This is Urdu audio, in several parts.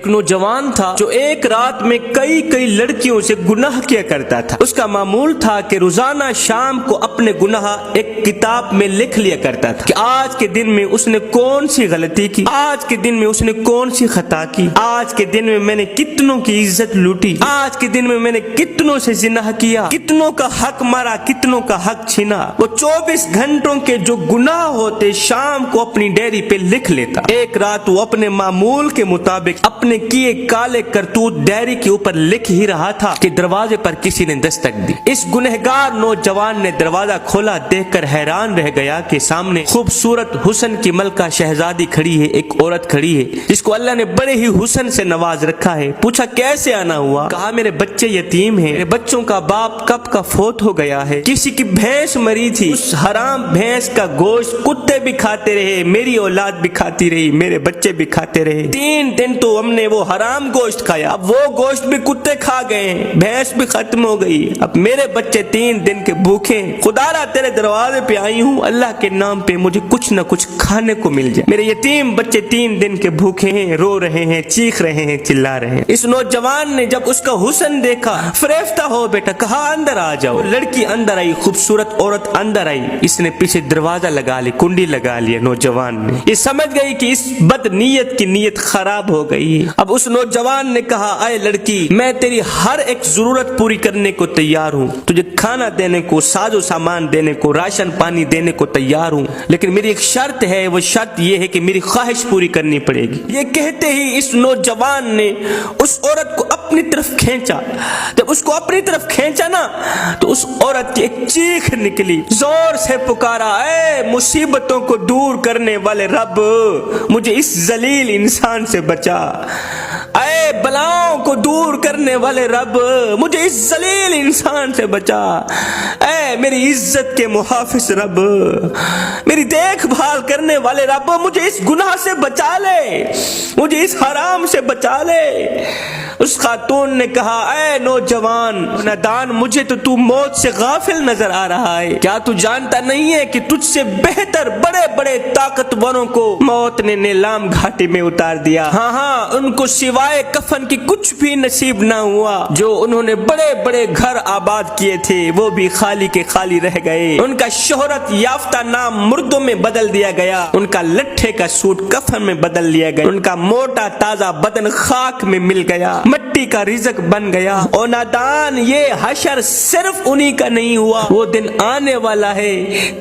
ایک نوجوان تھا جو ایک رات میں کئی لڑکیوں سے گناہ کیا کرتا تھا۔ اس کا معمول تھا کہ روزانہ شام کو اپنے گناہ ایک کتاب میں لکھ لیا کرتا تھا کہ آج کے دن میں اس نے کون سی غلطی کی، آج کے دن میں اس نے کون سی خطا کی، آج کے دن میں نے کتنوں کی عزت لوٹی، آج کے دن میں نے کتنوں سے زنا کیا، کتنوں کا حق مارا، کتنوں کا حق چھینا۔ وہ 24 گھنٹوں کے جو گناہ ہوتے شام کو اپنی ڈائری پہ لکھ لیتا۔ ایک رات وہ اپنے معمول کے مطابق اپنے کیے کالے کرتوت ڈائری کے اوپر لکھ ہی رہا تھا کہ دروازے پر کسی نے دستک دی۔ اس گنہگار نوجوان نے دروازہ کھولا، دیکھ کر حیران رہ گیا کہ سامنے خوبصورت حسن کی ملکہ شہزادی کھڑی ہے، ایک عورت کھڑی ہے جس کو اللہ نے بڑے ہی حسن سے نواز رکھا ہے۔ پوچھا کیسے آنا ہوا؟ کہا میرے بچے یتیم ہیں، میرے بچوں کا باپ کب کا فوت ہو گیا ہے، کسی کی بھینس مری تھی، اس حرام بھینس کا گوشت کتے بھی کھاتے رہے، میری اولاد بھی کھاتی رہی، میرے بچے بھی کھاتے رہے، 3 دن تو ہم نے وہ حرام گوشت کھایا، اب وہ گوشت بھی کتے کھا گئے ہیں، بھینس بھی ختم ہو گئی، اب میرے بچے 3 دن کے بھوکے ہیں، خدا را تیرے دروازے پہ آئی ہوں، اللہ کے نام پہ مجھے کچھ نہ کچھ کھانے کو مل جائے، میرے یتیم بچے 3 دن کے بھوکے ہیں، رو رہے ہیں، چیخ رہے ہیں، چلا رہے ہیں۔ اس نوجوان نے جب اس کا حسن دیکھا، فریفتہ ہو بیٹا، کہا اندر آ جاؤ۔ لڑکی اندر آئی، خوبصورت عورت اندر آئی، اس نے پیچھے دروازہ لگا لی، کنڈی لگا لیا۔ نوجوان نے یہ سمجھ گئی کہ اس بد نیت کی نیت خراب ہو گئی۔ اب اس نوجوان نے کہا اے لڑکی، میں تیری ہر ایک ضرورت پوری کرنے کو تیار ہوں، تجھے کھانا دینے کو، ساز و سامان دینے کو، راشن پانی دینے کو تیار ہوں، لیکن میری ایک شرط ہے، وہ شرط یہ ہے کہ میری خواہش پوری کرنی پڑے گی۔ یہ کہتے ہی اس نوجوان نے اس عورت کو اپنی طرف کھینچا۔ جب اس کو اپنی طرف کھینچا نا تو اس عورت کی ایک چیخ نکلی، زور سے پکارا اے مصیبتوں کو دور کرنے والے رب، مجھے اس ذلیل انسان سے بچا، اے بلاؤں کو دور کرنے والے رب، مجھے اس ذلیل انسان سے بچا، اے میری عزت کے محافظ رب، میری دیکھ بھال کرنے والے رب، مجھے اس گناہ سے بچا لے، مجھے اس حرام سے بچا لے۔ اس خاتون نے کہا اے نوجوان نادان، مجھے تو موت سے غافل نظر آ رہا ہے، کیا تو جانتا نہیں ہے کہ تجھ سے بہتر بڑے بڑے طاقتوروں کو موت نے نیلام گھاٹی میں اتار دیا، ہاں ان کو سوائے کفن کی کچھ بھی نصیب نہ ہوا، جو انہوں نے بڑے بڑے گھر آباد کیے تھے وہ بھی خالی کے خالی رہ گئے، ان کا شہرت یافتہ نام مردوں میں بدل دیا گیا، ان کا لٹھے کا سوٹ کفن میں بدل لیا گیا، ان کا موٹا تازہ بدن خاک میں مل گیا، مٹی کا رزق بن گیا۔ اور نادان، یہ حشر صرف انہی کا نہیں ہوا، وہ دن آنے والا ہے،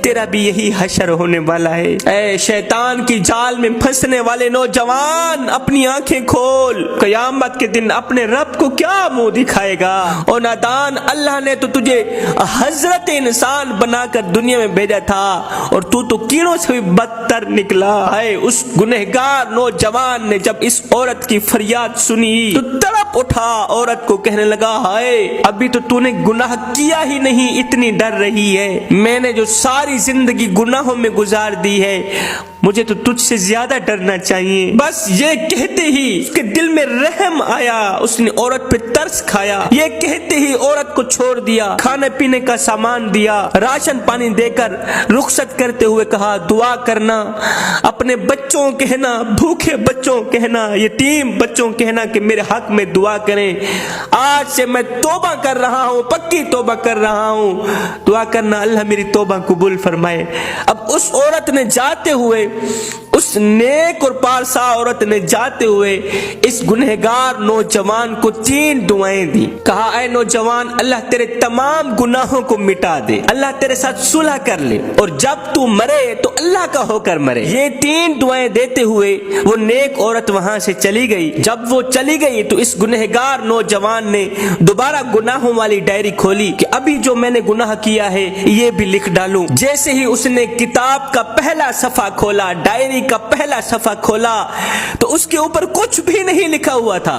تیرا بھی یہی حشر ہونے والا ہے۔ اے شیطان کی جال میں پھنسنے والے نوجوان، اپنی آنکھیں کھول، قیامت کے دن اپنے رب کو کیا منہ دکھائے گا؟ اور نادان، اللہ نے تو تجھے حضرت انسان بنا کر دنیا میں بھیجا تھا اور تو کیڑوں سے بھی بدتر نکلا۔ اے اس گنہگار نوجوان نے جب اس عورت کی فریاد سنی تو تڑپ اٹھا، عورت کو کہنے لگا ہائے، ابھی تو نے گناہ کیا ہی نہیں، اتنی ڈر رہی ہے، میں نے جو ساری زندگی گناہوں میں گزار دی ہے، مجھے تو تجھ سے زیادہ ڈرنا چاہیے۔ بس یہ کہتے ہی اس کے دل میں رحم آیا، اس نے عورت پہ ترس کھایا، یہ کہتے ہی عورت کو چھوڑ دیا، کھانے پینے کا سامان دیا، راشن پانی دے کر رخصت کرتے ہوئے کہا دعا کرنا، اپنے بچوں کہنا، بھوکے بچوں کہنا، یتیم بچوں کہنا کہ میرے حق میں دعا کریں، آج سے میں توبہ کر رہا ہوں، پکی توبہ کر رہا ہوں، دعا کرنا اللہ میری توبہ قبول فرمائے۔ اب اس عورت نے جاتے ہوئے، اس نیک اور پارسا عورت نے جاتے ہوئے اس گنہگار نوجوان کو 3 دعائیں دی، کہا اے نوجوان، اللہ تیرے تمام گناہوں کو مٹا دے، اللہ تیرے ساتھ صلح کر لے، اور جب تو مرے تو اللہ کا ہو کر مرے۔ یہ 3 دعائیں دیتے ہوئے وہ نیک عورت وہاں سے چلی گئی۔ جب وہ چلی گئی تو اس گنہگار نوجوان نے دوبارہ گناہوں والی ڈائری کھولی کہ ابھی جو میں نے گناہ کیا ہے یہ بھی لکھ ڈالوں۔ جیسے ہی اس نے کتاب کا پہلا صفحہ کھولا، ڈائری کا پہلا صفحہ کھولا، تو اس کے اوپر کچھ بھی نہیں لکھا ہوا تھا،